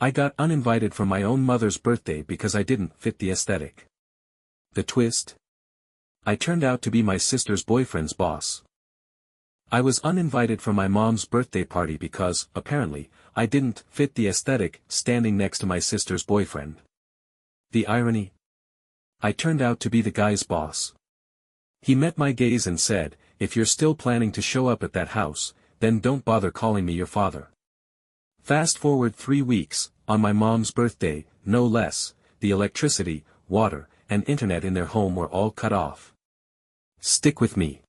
I got uninvited for my own mother's birthday because I didn't fit the aesthetic. The twist? I turned out to be my sister's boyfriend's boss. I was uninvited for my mom's birthday party because, apparently, I didn't fit the aesthetic standing next to my sister's boyfriend. The irony? I turned out to be the guy's boss. He met my gaze and said, "If you're still planning to show up at that house, then don't bother calling me your father." Fast forward 3 weeks, on my mom's birthday, no less, the electricity, water, and internet in their home were all cut off. Stick with me.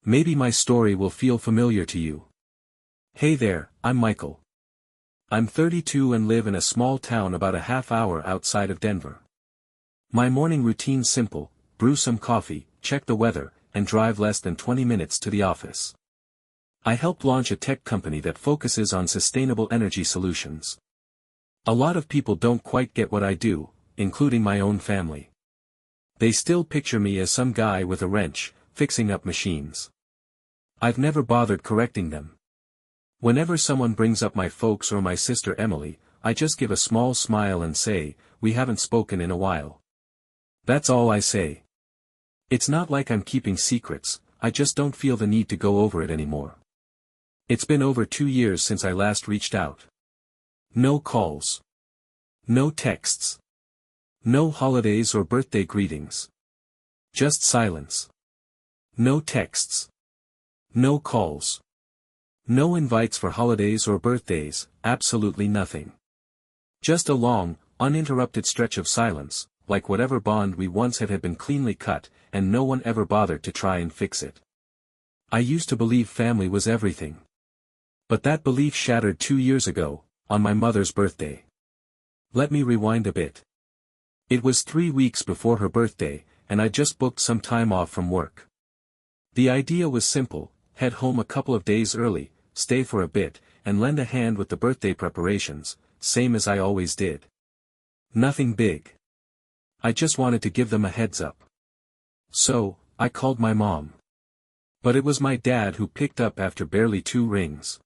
Maybe my story will feel familiar to you. Hey there, I'm Michael. I'm 32 and live in a small town about a half hour outside of Denver. My morning routine's simple: brew some coffee, check the weather, and drive less than 20 minutes to the office. I help launch a tech company that focuses on sustainable energy solutions. A lot of people don't quite get what I do, including my own family. They still picture me as some guy with a wrench, fixing up machines. I've never bothered correcting them. Whenever someone brings up my folks or my sister Emily, I just give a small smile and say, "We haven't spoken in a while." That's all I say. It's not like I'm keeping secrets, I just don't feel the need to go over it anymore. It's been over 2 years since I last reached out. No calls. No texts. No holidays or birthday greetings. Just silence. No texts. No calls. No invites for holidays or birthdays, absolutely nothing. Just a long, uninterrupted stretch of silence, like whatever bond we once had been cleanly cut, and no one ever bothered to try and fix it. I used to believe family was everything. But that belief shattered 2 years ago, on my mother's birthday. Let me rewind a bit. It was 3 weeks before her birthday, and I just booked some time off from work. The idea was simple: head home a couple of days early, stay for a bit, and lend a hand with the birthday preparations, same as I always did. Nothing big. I just wanted to give them a heads up. So, I called my mom. But it was my dad who picked up after barely 2 rings.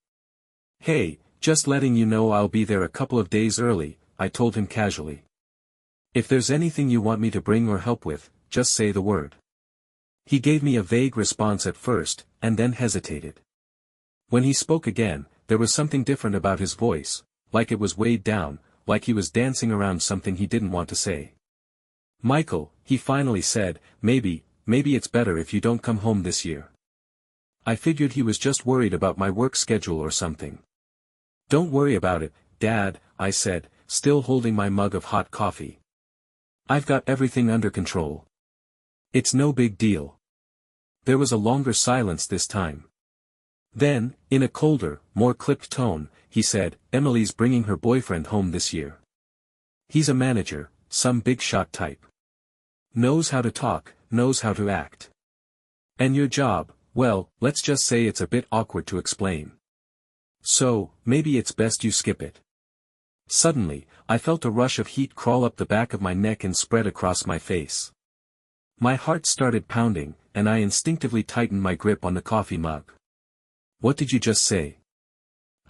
"Hey, just letting you know I'll be there a couple of days early," I told him casually. "If there's anything you want me to bring or help with, just say the word." He gave me a vague response at first, and then hesitated. When he spoke again, there was something different about his voice, like it was weighed down, like he was dancing around something he didn't want to say. "Michael," he finally said, maybe it's better if you don't come home this year." I figured he was just worried about my work schedule or something. "Don't worry about it, Dad," I said, still holding my mug of hot coffee. "I've got everything under control. It's no big deal." There was a longer silence this time. Then, in a colder, more clipped tone, he said, "Emily's bringing her boyfriend home this year. He's a manager, some big shot type. Knows how to talk, knows how to act. And your job, well, let's just say it's a bit awkward to explain. So, maybe it's best you skip it." Suddenly, I felt a rush of heat crawl up the back of my neck and spread across my face. My heart started pounding, and I instinctively tightened my grip on the coffee mug. "What did you just say?"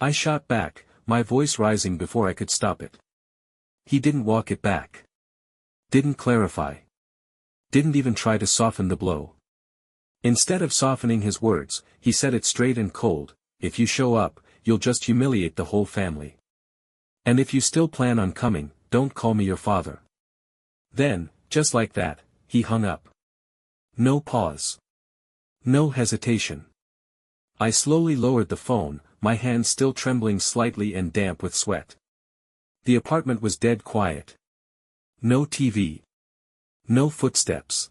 I shot back, my voice rising before I could stop it. He didn't walk it back. Didn't clarify. Didn't even try to soften the blow. Instead of softening his words, he said it straight and cold: "If you show up, you'll just humiliate the whole family. And if you still plan on coming, don't call me your father." Then, just like that, he hung up. No pause. No hesitation. I slowly lowered the phone, my hand still trembling slightly and damp with sweat. The apartment was dead quiet. No TV. No footsteps.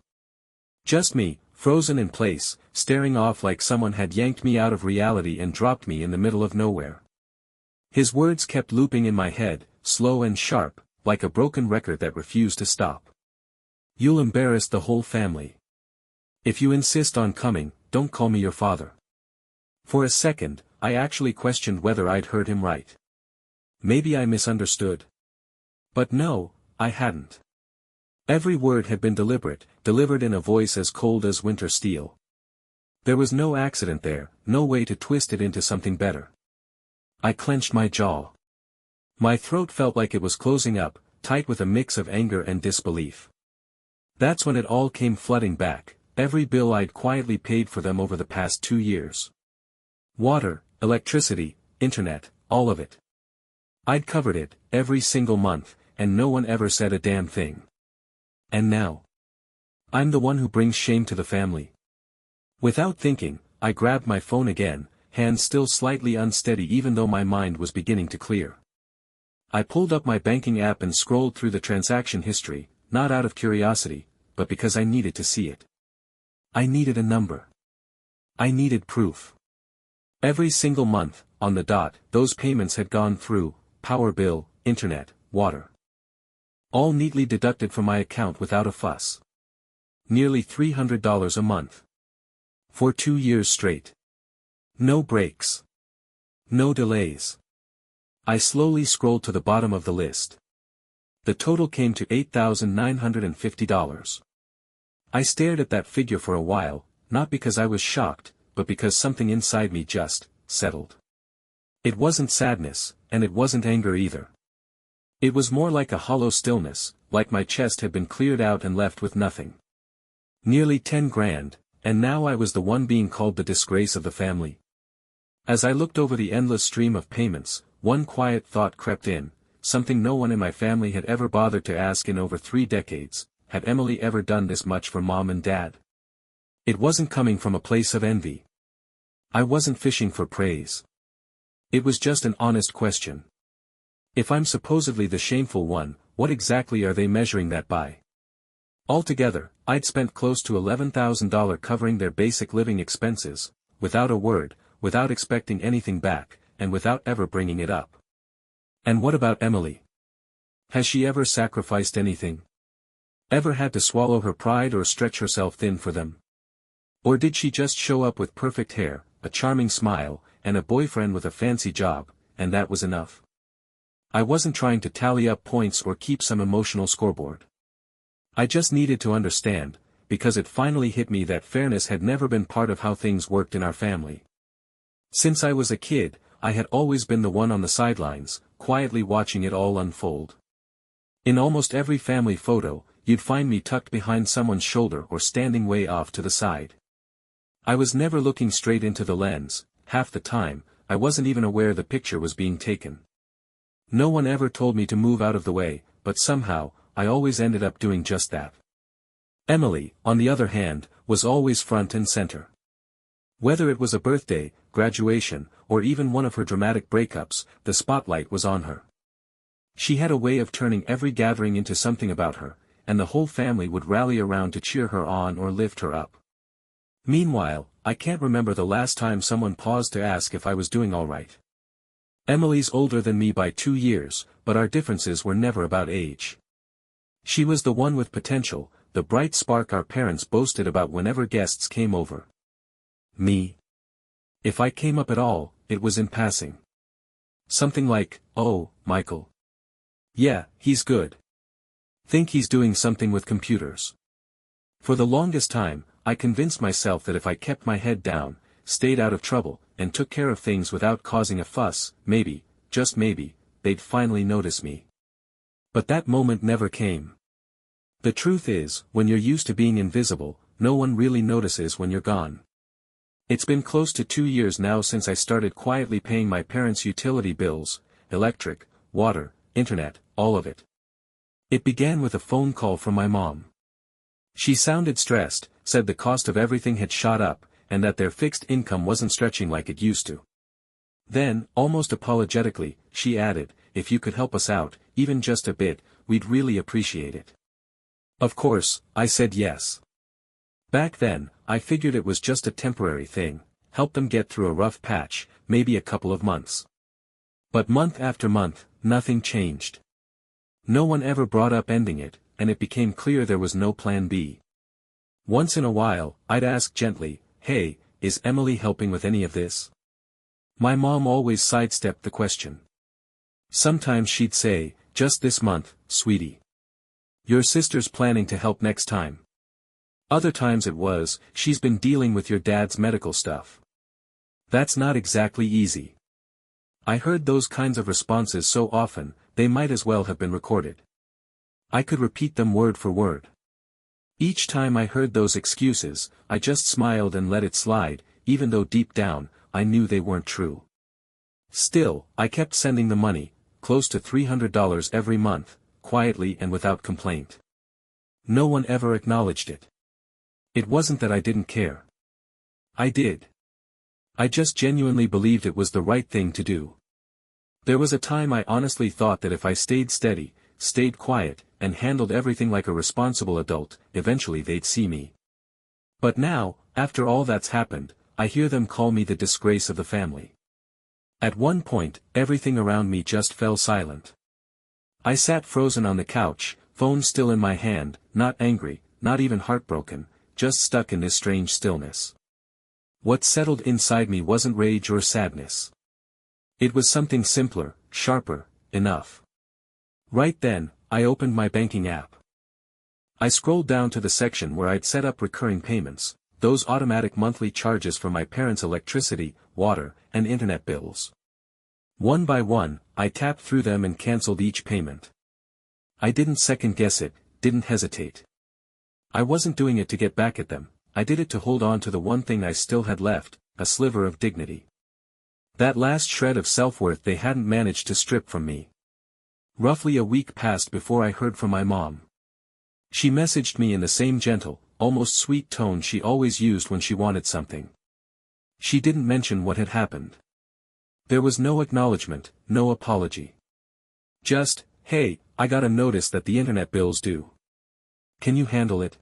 Just me, frozen in place, staring off like someone had yanked me out of reality and dropped me in the middle of nowhere. His words kept looping in my head, slow and sharp, like a broken record that refused to stop. "You'll embarrass the whole family. If you insist on coming, don't call me your father." For a second, I actually questioned whether I'd heard him right. Maybe I misunderstood. But no, I hadn't. Every word had been deliberate, delivered in a voice as cold as winter steel. There was no accident there, no way to twist it into something better. I clenched my jaw. My throat felt like it was closing up, tight with a mix of anger and disbelief. That's when it all came flooding back, every bill I'd quietly paid for them over the past 2 years. Water, electricity, internet, all of it. I'd covered it, every single month, and no one ever said a damn thing. And now, I'm the one who brings shame to the family. Without thinking, I grabbed my phone again, hands still slightly unsteady even though my mind was beginning to clear. I pulled up my banking app and scrolled through the transaction history, not out of curiosity, but because I needed to see it. I needed a number. I needed proof. Every single month, on the dot, those payments had gone through: power bill, internet, water. All neatly deducted from my account without a fuss. Nearly $300 a month. For 2 years straight. No breaks. No delays. I slowly scrolled to the bottom of the list. The total came to $8,950. I stared at that figure for a while, not because I was shocked, but because something inside me just settled. It wasn't sadness, and it wasn't anger either. It was more like a hollow stillness, like my chest had been cleared out and left with nothing. Nearly 10 grand, and now I was the one being called the disgrace of the family. As I looked over the endless stream of payments, one quiet thought crept in, something no one in my family had ever bothered to ask in over 3 decades: had Emily ever done this much for Mom and Dad? It wasn't coming from a place of envy. I wasn't fishing for praise. It was just an honest question. If I'm supposedly the shameful one, what exactly are they measuring that by? Altogether, I'd spent close to $11,000 covering their basic living expenses, without a word, without expecting anything back, and without ever bringing it up. And what about Emily? Has she ever sacrificed anything? Ever had to swallow her pride or stretch herself thin for them? Or did she just show up with perfect hair, a charming smile, and a boyfriend with a fancy job, and that was enough? I wasn't trying to tally up points or keep some emotional scoreboard. I just needed to understand, because it finally hit me that fairness had never been part of how things worked in our family. Since I was a kid, I had always been the one on the sidelines, quietly watching it all unfold. In almost every family photo, you'd find me tucked behind someone's shoulder or standing way off to the side. I was never looking straight into the lens. Half the time, I wasn't even aware the picture was being taken. No one ever told me to move out of the way, but somehow, I always ended up doing just that. Emily, on the other hand, was always front and center. Whether it was a birthday, graduation, or even one of her dramatic breakups, the spotlight was on her. She had a way of turning every gathering into something about her, and the whole family would rally around to cheer her on or lift her up. Meanwhile, I can't remember the last time someone paused to ask if I was doing all right. Emily's older than me by 2 years, but our differences were never about age. She was the one with potential, the bright spark our parents boasted about whenever guests came over. Me? If I came up at all, it was in passing. Something like, "Oh, Michael. Yeah, he's good. Think he's doing something with computers." For the longest time, I convinced myself that if I kept my head down, stayed out of trouble, and took care of things without causing a fuss, maybe, just maybe, they'd finally notice me. But that moment never came. The truth is, when you're used to being invisible, no one really notices when you're gone. It's been close to 2 years now since I started quietly paying my parents' utility bills, electric, water, internet, all of it. It began with a phone call from my mom. She sounded stressed, said the cost of everything had shot up, and that their fixed income wasn't stretching like it used to. Then, almost apologetically, she added, "If you could help us out, even just a bit, we'd really appreciate it." Of course, I said yes. Back then, I figured it was just a temporary thing, help them get through a rough patch, maybe a couple of months. But month after month, nothing changed. No one ever brought up ending it, and it became clear there was no plan B. Once in a while, I'd ask gently, "Hey, is Emily helping with any of this?" My mom always sidestepped the question. Sometimes she'd say, "Just this month, sweetie. Your sister's planning to help next time." Other times it was, "She's been dealing with your dad's medical stuff. That's not exactly easy." I heard those kinds of responses so often, they might as well have been recorded. I could repeat them word for word. Each time I heard those excuses, I just smiled and let it slide, even though deep down, I knew they weren't true. Still, I kept sending the money, close to $300 every month, quietly and without complaint. No one ever acknowledged it. It wasn't that I didn't care. I did. I just genuinely believed it was the right thing to do. There was a time I honestly thought that if I stayed steady, stayed quiet, and handled everything like a responsible adult, eventually they'd see me. But now, after all that's happened, I hear them call me the disgrace of the family. At one point, everything around me just fell silent. I sat frozen on the couch, phone still in my hand, not angry, not even heartbroken, just stuck in this strange stillness. What settled inside me wasn't rage or sadness. It was something simpler, sharper, enough. Right then, I opened my banking app. I scrolled down to the section where I'd set up recurring payments, those automatic monthly charges for my parents' electricity, water, and internet bills. One by one, I tapped through them and canceled each payment. I didn't second guess it, didn't hesitate. I wasn't doing it to get back at them, I did it to hold on to the one thing I still had left, a sliver of dignity. That last shred of self-worth they hadn't managed to strip from me. Roughly a week passed before I heard from my mom. She messaged me in the same gentle, almost sweet tone she always used when she wanted something. She didn't mention what had happened. There was no acknowledgement, no apology. Just, "Hey, I got a notice that the internet bill's due. Can you handle it?"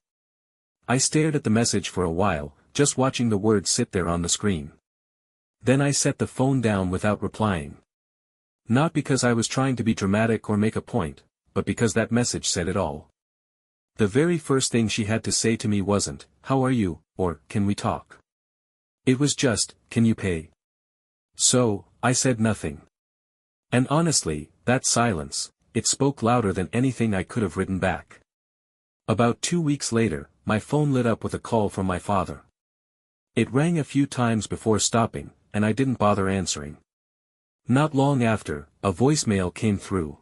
I stared at the message for a while, just watching the words sit there on the screen. Then I set the phone down without replying. Not because I was trying to be dramatic or make a point, but because that message said it all. The very first thing she had to say to me wasn't, "How are you?" or "Can we talk?" It was just, "Can you pay?" So, I said nothing. And honestly, that silence, it spoke louder than anything I could have written back. About 2 weeks later, my phone lit up with a call from my father. It rang a few times before stopping, and I didn't bother answering. Not long after, a voicemail came through.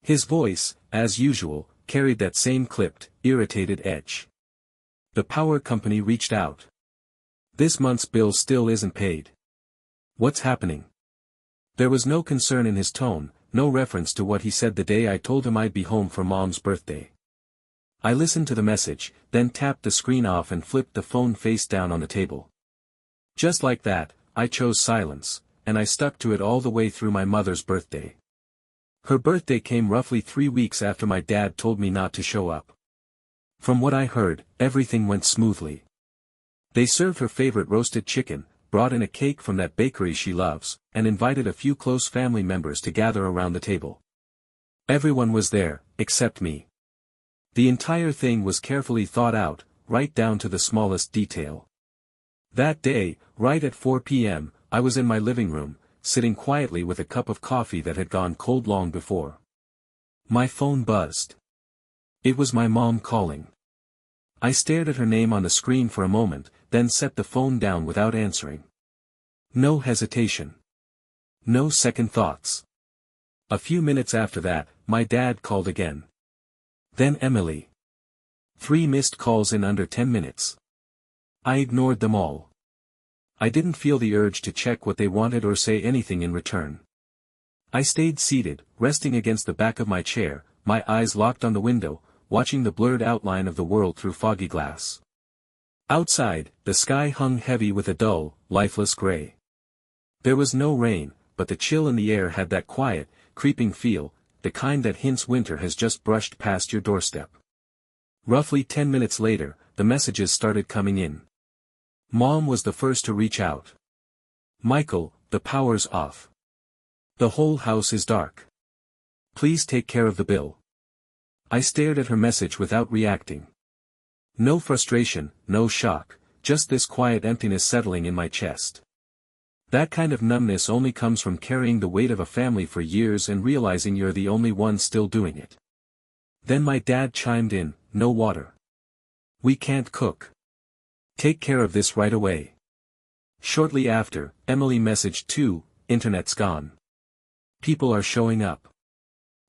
His voice, as usual, carried that same clipped, irritated edge. The power company reached out. "This month's bill still isn't paid. What's happening?" There was no concern in his tone, no reference to what he said the day I told him I'd be home for Mom's birthday. I listened to the message, then tapped the screen off and flipped the phone face down on the table. Just like that, I chose silence, and I stuck to it all the way through my mother's birthday. Her birthday came roughly 3 weeks after my dad told me not to show up. From what I heard, everything went smoothly. They served her favorite roasted chicken, brought in a cake from that bakery she loves, and invited a few close family members to gather around the table. Everyone was there, except me. The entire thing was carefully thought out, right down to the smallest detail. That day, right at 4 p.m., I was in my living room, sitting quietly with a cup of coffee that had gone cold long before. My phone buzzed. It was my mom calling. I stared at her name on the screen for a moment, then set the phone down without answering. No hesitation. No second thoughts. A few minutes after that, my dad called again. Then Emily. 3 missed calls in under 10 minutes. I ignored them all. I didn't feel the urge to check what they wanted or say anything in return. I stayed seated, resting against the back of my chair, my eyes locked on the window, watching the blurred outline of the world through foggy glass. Outside, the sky hung heavy with a dull, lifeless gray. There was no rain, but the chill in the air had that quiet, creeping feel, the kind that hints winter has just brushed past your doorstep. Roughly 10 minutes later, the messages started coming in. Mom was the first to reach out. "Michael, the power's off. The whole house is dark. Please take care of the bill." I stared at her message without reacting. No frustration, no shock, just this quiet emptiness settling in my chest. That kind of numbness only comes from carrying the weight of a family for years and realizing you're the only one still doing it. Then my dad chimed in, "No water. We can't cook. Take care of this right away." Shortly after, Emily messaged too, internet's gone. People are showing up.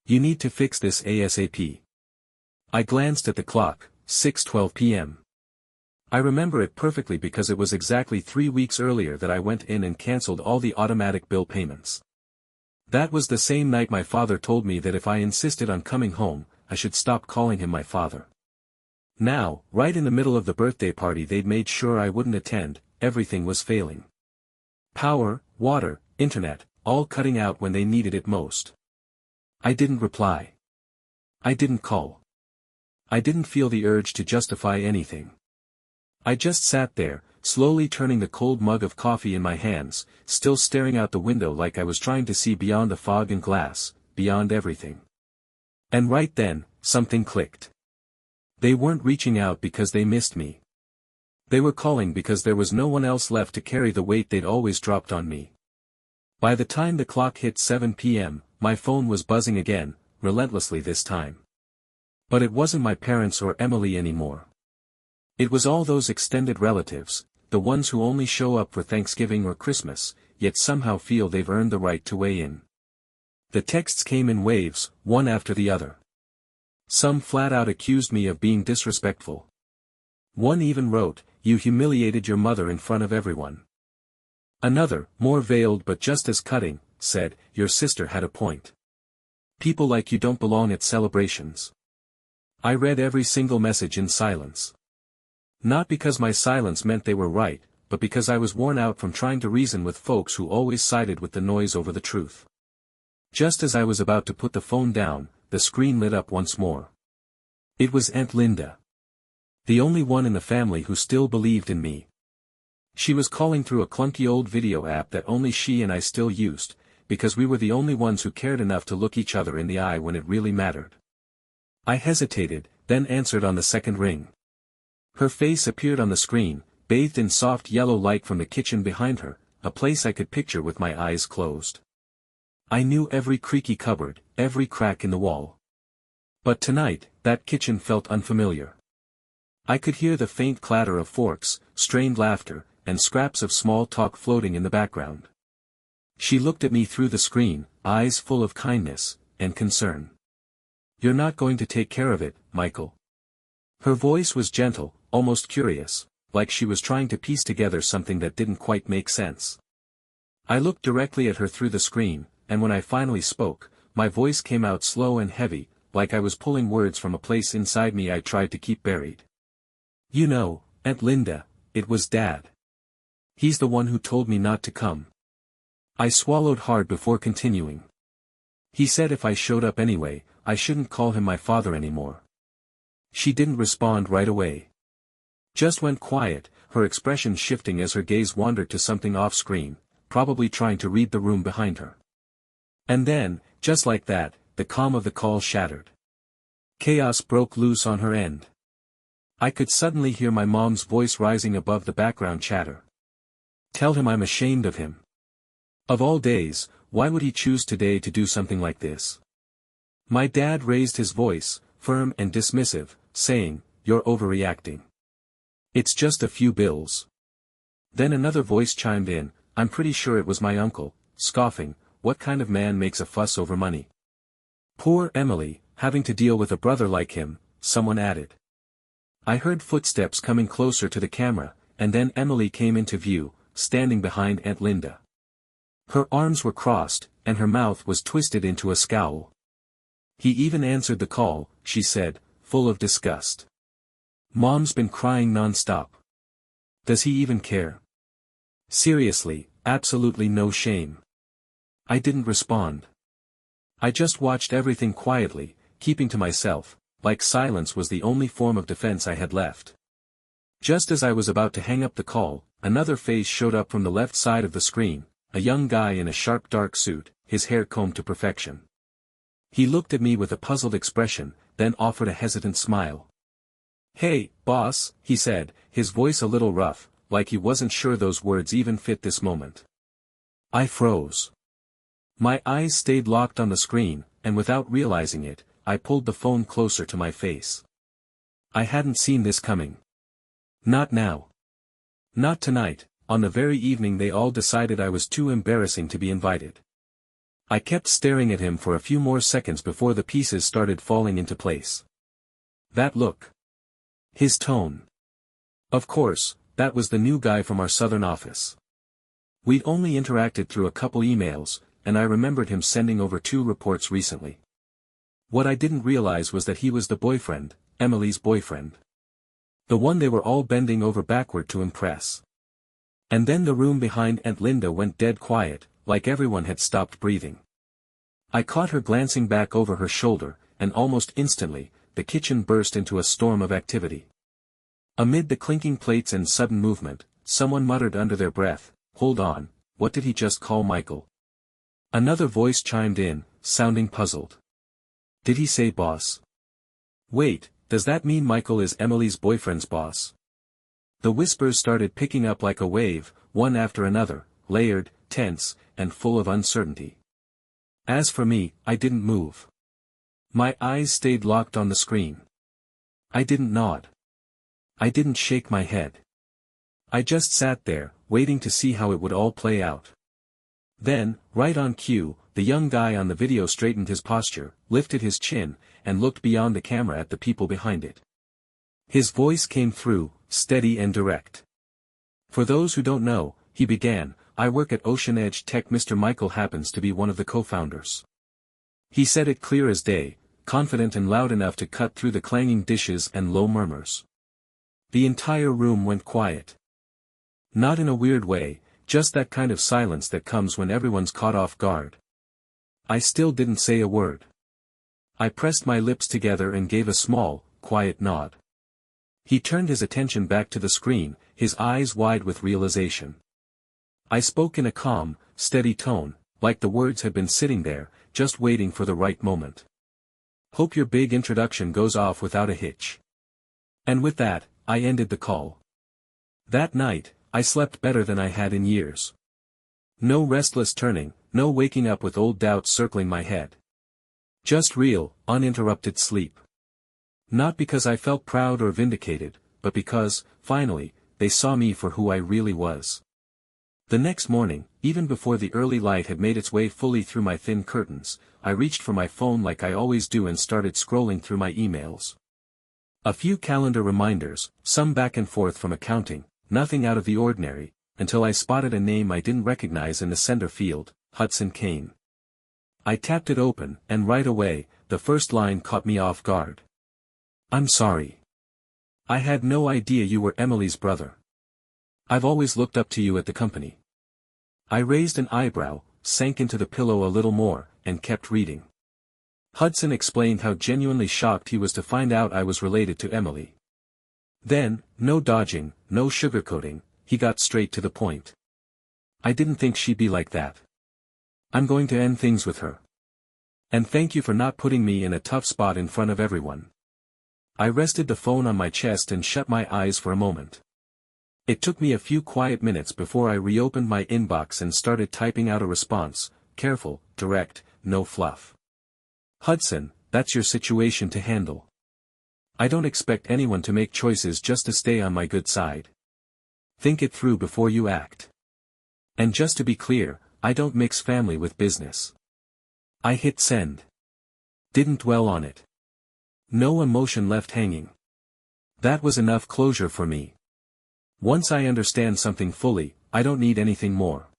You need to fix this ASAP. I glanced at the clock, 6:12 p.m. I remember it perfectly because it was exactly 3 weeks earlier that I went in and cancelled all the automatic bill payments. That was the same night my father told me that if I insisted on coming home, I should stop calling him my father. Now, right in the middle of the birthday party they'd made sure I wouldn't attend, everything was failing. Power, water, internet, all cutting out when they needed it most. I didn't reply. I didn't call. I didn't feel the urge to justify anything. I just sat there, slowly turning the cold mug of coffee in my hands, still staring out the window like I was trying to see beyond the fog and glass, beyond everything. And right then, something clicked. They weren't reaching out because they missed me. They were calling because there was no one else left to carry the weight they'd always dropped on me. By the time the clock hit 7 p.m., my phone was buzzing again, relentlessly this time. But it wasn't my parents or Emily anymore. It was all those extended relatives, the ones who only show up for Thanksgiving or Christmas, yet somehow feel they've earned the right to weigh in. The texts came in waves, one after the other. Some flat out accused me of being disrespectful. One even wrote, "You humiliated your mother in front of everyone." Another, more veiled but just as cutting, said, "Your sister had a point. People like you don't belong at celebrations." I read every single message in silence. Not because my silence meant they were right, but because I was worn out from trying to reason with folks who always sided with the noise over the truth. Just as I was about to put the phone down, the screen lit up once more. It was Aunt Linda. The only one in the family who still believed in me. She was calling through a clunky old video app that only she and I still used, because we were the only ones who cared enough to look each other in the eye when it really mattered. I hesitated, then answered on the second ring. Her face appeared on the screen, bathed in soft yellow light from the kitchen behind her, a place I could picture with my eyes closed. I knew every creaky cupboard, every crack in the wall. But tonight, that kitchen felt unfamiliar. I could hear the faint clatter of forks, strained laughter, and scraps of small talk floating in the background. She looked at me through the screen, eyes full of kindness and concern. "You're not going to take care of it, Michael?" Her voice was gentle, almost curious, like she was trying to piece together something that didn't quite make sense. I looked directly at her through the screen, and when I finally spoke, my voice came out slow and heavy, like I was pulling words from a place inside me I tried to keep buried. "You know, Aunt Linda, it was Dad. He's the one who told me not to come." I swallowed hard before continuing. "He said if I showed up anyway, I shouldn't call him my father anymore." She didn't respond right away. Just went quiet, her expression shifting as her gaze wandered to something off-screen, probably trying to read the room behind her. And then, just like that, the calm of the call shattered. Chaos broke loose on her end. I could suddenly hear my mom's voice rising above the background chatter. "Tell him I'm ashamed of him. Of all days, why would he choose today to do something like this?" My dad raised his voice, firm and dismissive, saying, "You're overreacting. It's just a few bills." Then another voice chimed in, I'm pretty sure it was my uncle, scoffing, "What kind of man makes a fuss over money?" "Poor Emily, having to deal with a brother like him," someone added. I heard footsteps coming closer to the camera, and then Emily came into view, standing behind Aunt Linda. Her arms were crossed, and her mouth was twisted into a scowl. "He even answered the call," she said, full of disgust. "Mom's been crying non-stop. Does he even care? Seriously, absolutely no shame." I didn't respond. I just watched everything quietly, keeping to myself, like silence was the only form of defense I had left. Just as I was about to hang up the call, another face showed up from the left side of the screen, a young guy in a sharp dark suit, his hair combed to perfection. He looked at me with a puzzled expression, then offered a hesitant smile. "Hey, boss," he said, his voice a little rough, like he wasn't sure those words even fit this moment. I froze. My eyes stayed locked on the screen, and without realizing it, I pulled the phone closer to my face. I hadn't seen this coming. Not now. Not tonight, on the very evening they all decided I was too embarrassing to be invited. I kept staring at him for a few more seconds before the pieces started falling into place. That look. His tone. Of course, that was the new guy from our southern office. We'd only interacted through a couple emails, and I remembered him sending over 2 reports recently. What I didn't realize was that he was the boyfriend, Emily's boyfriend. The one they were all bending over backward to impress. And then the room behind Aunt Linda went dead quiet, like everyone had stopped breathing. I caught her glancing back over her shoulder, and almost instantly, the kitchen burst into a storm of activity. Amid the clinking plates and sudden movement, someone muttered under their breath, "Hold on, what did he just call Michael?" Another voice chimed in, sounding puzzled. "Did he say boss? Wait, does that mean Michael is Emily's boyfriend's boss?" The whispers started picking up like a wave, one after another, layered, tense, and full of uncertainty. As for me, I didn't move. My eyes stayed locked on the screen. I didn't nod. I didn't shake my head. I just sat there, waiting to see how it would all play out. Then, right on cue, the young guy on the video straightened his posture, lifted his chin, and looked beyond the camera at the people behind it. His voice came through, steady and direct. "For those who don't know," he began, "I work at Ocean Edge Tech. Mr. Michael happens to be one of the co-founders." He said it clear as day, confident and loud enough to cut through the clanging dishes and low murmurs. The entire room went quiet. Not in a weird way, just that kind of silence that comes when everyone's caught off guard. I still didn't say a word. I pressed my lips together and gave a small, quiet nod. He turned his attention back to the screen, his eyes wide with realization. I spoke in a calm, steady tone, like the words had been sitting there, just waiting for the right moment. "Hope your big introduction goes off without a hitch." And with that, I ended the call. That night, I slept better than I had in years. No restless turning, no waking up with old doubts circling my head. Just real, uninterrupted sleep. Not because I felt proud or vindicated, but because, finally, they saw me for who I really was. The next morning, even before the early light had made its way fully through my thin curtains, I reached for my phone like I always do and started scrolling through my emails. A few calendar reminders, some back and forth from accounting, nothing out of the ordinary, until I spotted a name I didn't recognize in the sender field, Hudson Kane. I tapped it open, and right away, the first line caught me off guard. "I'm sorry. I had no idea you were Emily's brother. I've always looked up to you at the company." I raised an eyebrow, sank into the pillow a little more, and kept reading. Hudson explained how genuinely shocked he was to find out I was related to Emily. Then, no dodging, no sugarcoating, he got straight to the point. "I didn't think she'd be like that. I'm going to end things with her. And thank you for not putting me in a tough spot in front of everyone." I rested the phone on my chest and shut my eyes for a moment. It took me a few quiet minutes before I reopened my inbox and started typing out a response, careful, direct, no fluff. "Hudson, that's your situation to handle. I don't expect anyone to make choices just to stay on my good side. Think it through before you act. And just to be clear, I don't mix family with business." I hit send. Didn't dwell on it. No emotion left hanging. That was enough closure for me. Once I understand something fully, I don't need anything more.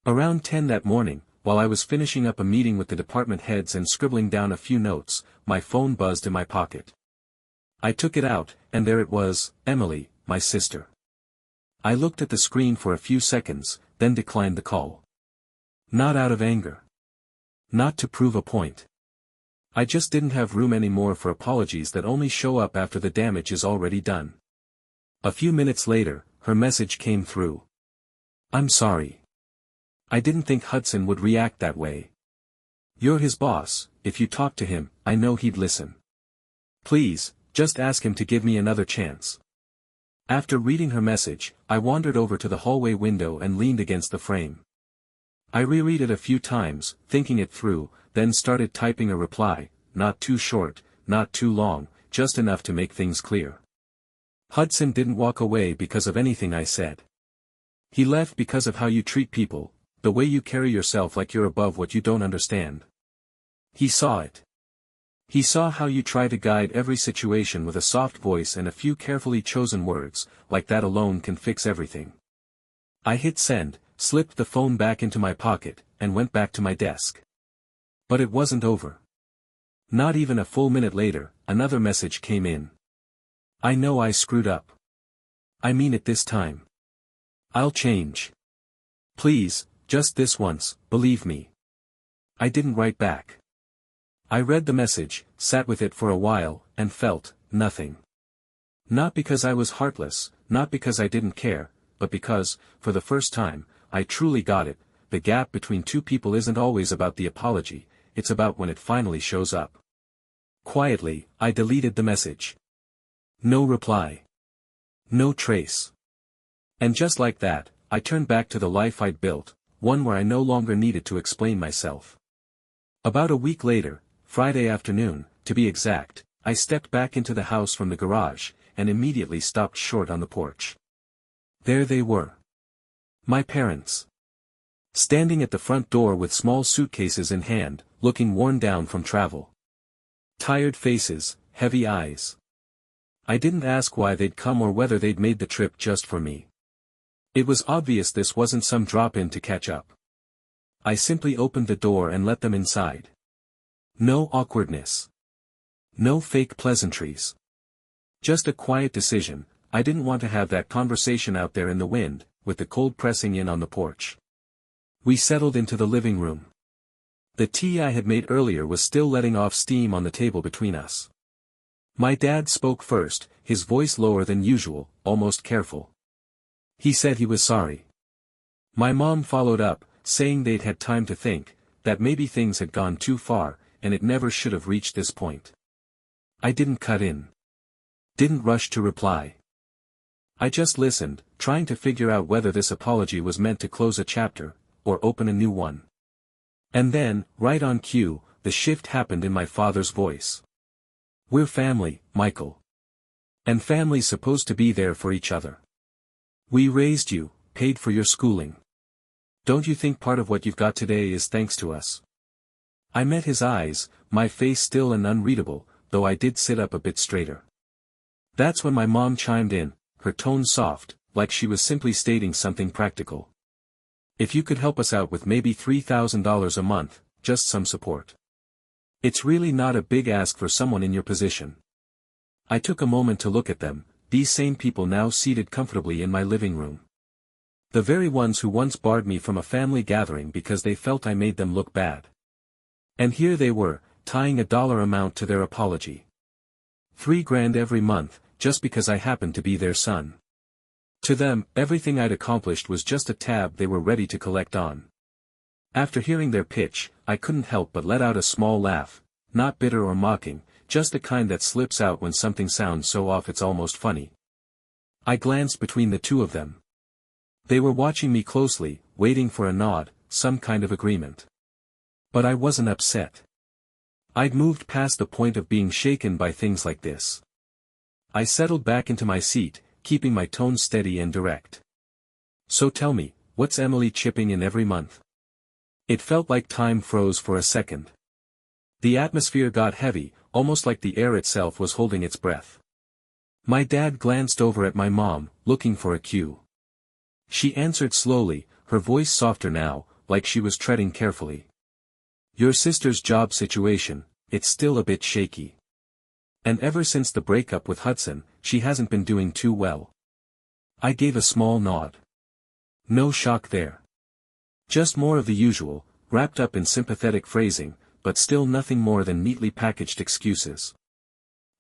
Around 10 that morning, while I was finishing up a meeting with the department heads and scribbling down a few notes, my phone buzzed in my pocket. I took it out, and there it was, Emily, my sister. I looked at the screen for a few seconds, then declined the call. Not out of anger. Not to prove a point. I just didn't have room anymore for apologies that only show up after the damage is already done. A few minutes later, her message came through. "I'm sorry. I didn't think Hudson would react that way. You're his boss, if you talk to him, I know he'd listen. Please, just ask him to give me another chance." After reading her message, I wandered over to the hallway window and leaned against the frame. I reread it a few times, thinking it through, then started typing a reply, not too short, not too long, just enough to make things clear. Hudson didn't walk away because of anything I said. He left because of how you treat people, the way you carry yourself like you're above what you don't understand. He saw it. He saw how you try to guide every situation with a soft voice and a few carefully chosen words, like that alone can fix everything. I hit send, slipped the phone back into my pocket, and went back to my desk. But it wasn't over. Not even a full minute later, another message came in. I know I screwed up. I mean it this time. I'll change. Please, just this once, believe me. I didn't write back. I read the message, sat with it for a while, and felt nothing. Not because I was heartless, not because I didn't care, but because, for the first time, I truly got it. The gap between two people isn't always about the apology, it's about when it finally shows up. Quietly, I deleted the message. No reply. No trace. And just like that, I turned back to the life I'd built, one where I no longer needed to explain myself. About a week later, Friday afternoon, to be exact, I stepped back into the house from the garage, and immediately stopped short on the porch. There they were. My parents. Standing at the front door with small suitcases in hand, looking worn down from travel. Tired faces, heavy eyes. I didn't ask why they'd come or whether they'd made the trip just for me. It was obvious this wasn't some drop-in to catch up. I simply opened the door and let them inside. No awkwardness. No fake pleasantries. Just a quiet decision. I didn't want to have that conversation out there in the wind, with the cold pressing in on the porch. We settled into the living room. The tea I had made earlier was still letting off steam on the table between us. My dad spoke first, his voice lower than usual, almost careful. He said he was sorry. My mom followed up, saying they'd had time to think, that maybe things had gone too far, and it never should have reached this point. I didn't cut in. Didn't rush to reply. I just listened, trying to figure out whether this apology was meant to close a chapter, or open a new one. And then, right on cue, the shift happened in my father's voice. We're family, Michael. And family's supposed to be there for each other. We raised you, paid for your schooling. Don't you think part of what you've got today is thanks to us? I met his eyes, my face still and unreadable, though I did sit up a bit straighter. That's when my mom chimed in, her tone soft, like she was simply stating something practical. If you could help us out with maybe $3,000 a month, just some support. It's really not a big ask for someone in your position. I took a moment to look at them, these same people now seated comfortably in my living room. The very ones who once barred me from a family gathering because they felt I made them look bad. And here they were, tying a dollar amount to their apology. $3,000 every month, just because I happened to be their son. To them, everything I'd accomplished was just a tab they were ready to collect on. After hearing their pitch, I couldn't help but let out a small laugh, not bitter or mocking, just the kind that slips out when something sounds so off it's almost funny. I glanced between the two of them. They were watching me closely, waiting for a nod, some kind of agreement. But I wasn't upset. I'd moved past the point of being shaken by things like this. I settled back into my seat, keeping my tone steady and direct. So tell me, what's Emily chipping in every month? It felt like time froze for a second. The atmosphere got heavy, almost like the air itself was holding its breath. My dad glanced over at my mom, looking for a cue. She answered slowly, her voice softer now, like she was treading carefully. Your sister's job situation, it's still a bit shaky. And ever since the breakup with Hudson, she hasn't been doing too well. I gave a small nod. No shock there. Just more of the usual, wrapped up in sympathetic phrasing, but still nothing more than neatly packaged excuses.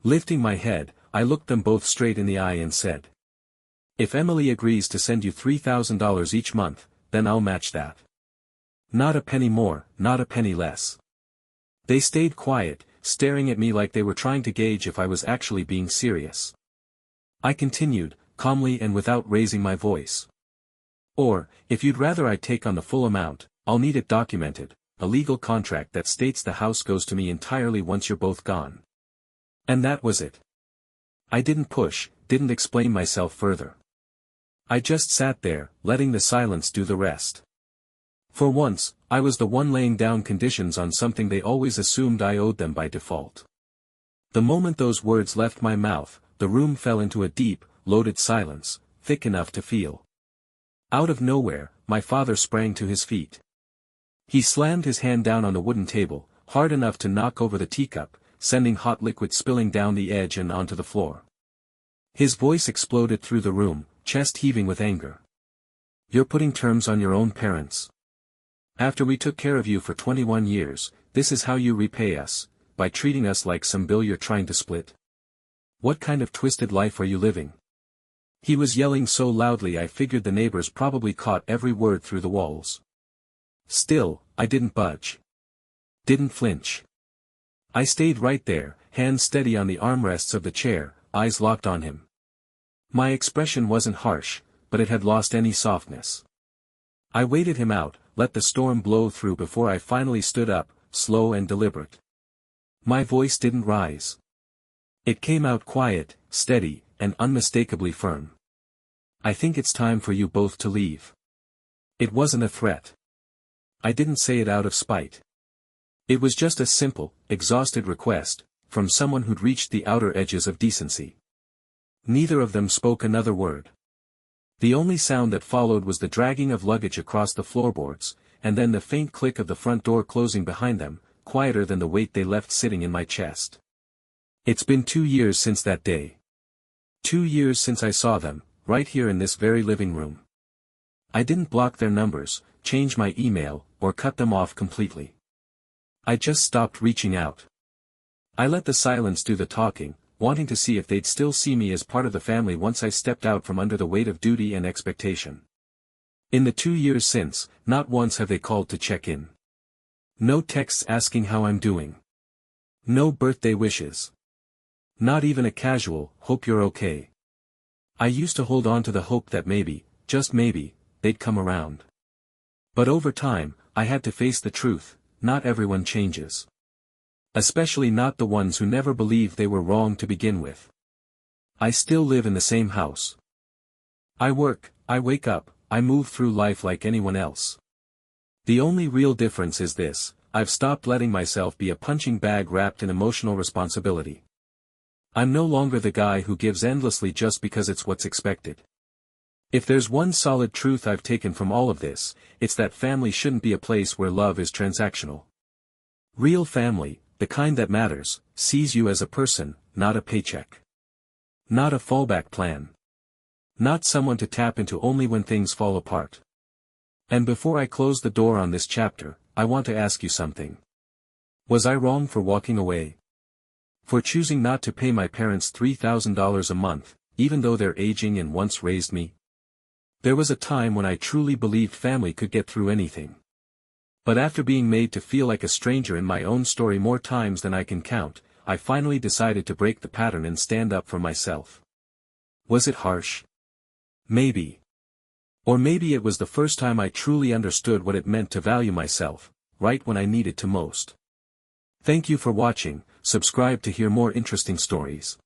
Lifting my head, I looked them both straight in the eye and said, if Emily agrees to send you $3,000 each month, then I'll match that. Not a penny more, not a penny less. They stayed quiet, staring at me like they were trying to gauge if I was actually being serious. I continued, calmly and without raising my voice. Or, if you'd rather I take on the full amount, I'll need it documented, a legal contract that states the house goes to me entirely once you're both gone. And that was it. I didn't push, didn't explain myself further. I just sat there, letting the silence do the rest. For once, I was the one laying down conditions on something they always assumed I owed them by default. The moment those words left my mouth, the room fell into a deep, loaded silence, thick enough to feel. Out of nowhere, my father sprang to his feet. He slammed his hand down on the wooden table, hard enough to knock over the teacup, sending hot liquid spilling down the edge and onto the floor. His voice exploded through the room, chest heaving with anger. "You're putting terms on your own parents. After we took care of you for 21 years, this is how you repay us, by treating us like some bill you're trying to split. What kind of twisted life are you living?" He was yelling so loudly I figured the neighbors probably caught every word through the walls. Still, I didn't budge. Didn't flinch. I stayed right there, hands steady on the armrests of the chair, eyes locked on him. My expression wasn't harsh, but it had lost any softness. I waited him out, let the storm blow through before I finally stood up, slow and deliberate. My voice didn't rise. It came out quiet, steady, and unmistakably firm. "I think it's time for you both to leave." It wasn't a threat. I didn't say it out of spite. It was just a simple, exhausted request, from someone who'd reached the outer edges of decency. Neither of them spoke another word. The only sound that followed was the dragging of luggage across the floorboards, and then the faint click of the front door closing behind them, quieter than the weight they left sitting in my chest. It's been 2 years since that day. 2 years since I saw them, right here in this very living room. I didn't block their numbers, change my email, or cut them off completely. I just stopped reaching out. I let the silence do the talking, wanting to see if they'd still see me as part of the family once I stepped out from under the weight of duty and expectation. In the 2 years since, not once have they called to check in. No texts asking how I'm doing. No birthday wishes. Not even a casual, "Hope you're okay." I used to hold on to the hope that maybe, just maybe, they'd come around. But over time, I had to face the truth, not everyone changes. Especially not the ones who never believed they were wrong to begin with. I still live in the same house. I work, I wake up, I move through life like anyone else. The only real difference is this: I've stopped letting myself be a punching bag wrapped in emotional responsibility. I'm no longer the guy who gives endlessly just because it's what's expected. If there's one solid truth I've taken from all of this, it's that family shouldn't be a place where love is transactional. Real family, the kind that matters, sees you as a person, not a paycheck. Not a fallback plan. Not someone to tap into only when things fall apart. And before I close the door on this chapter, I want to ask you something. Was I wrong for walking away? For choosing not to pay my parents $3,000 a month, even though they're aging and once raised me? There was a time when I truly believed family could get through anything. But after being made to feel like a stranger in my own story more times than I can count, I finally decided to break the pattern and stand up for myself. Was it harsh? Maybe. Or maybe it was the first time I truly understood what it meant to value myself, right when I needed to most. Thank you for watching. Subscribe to hear more interesting stories.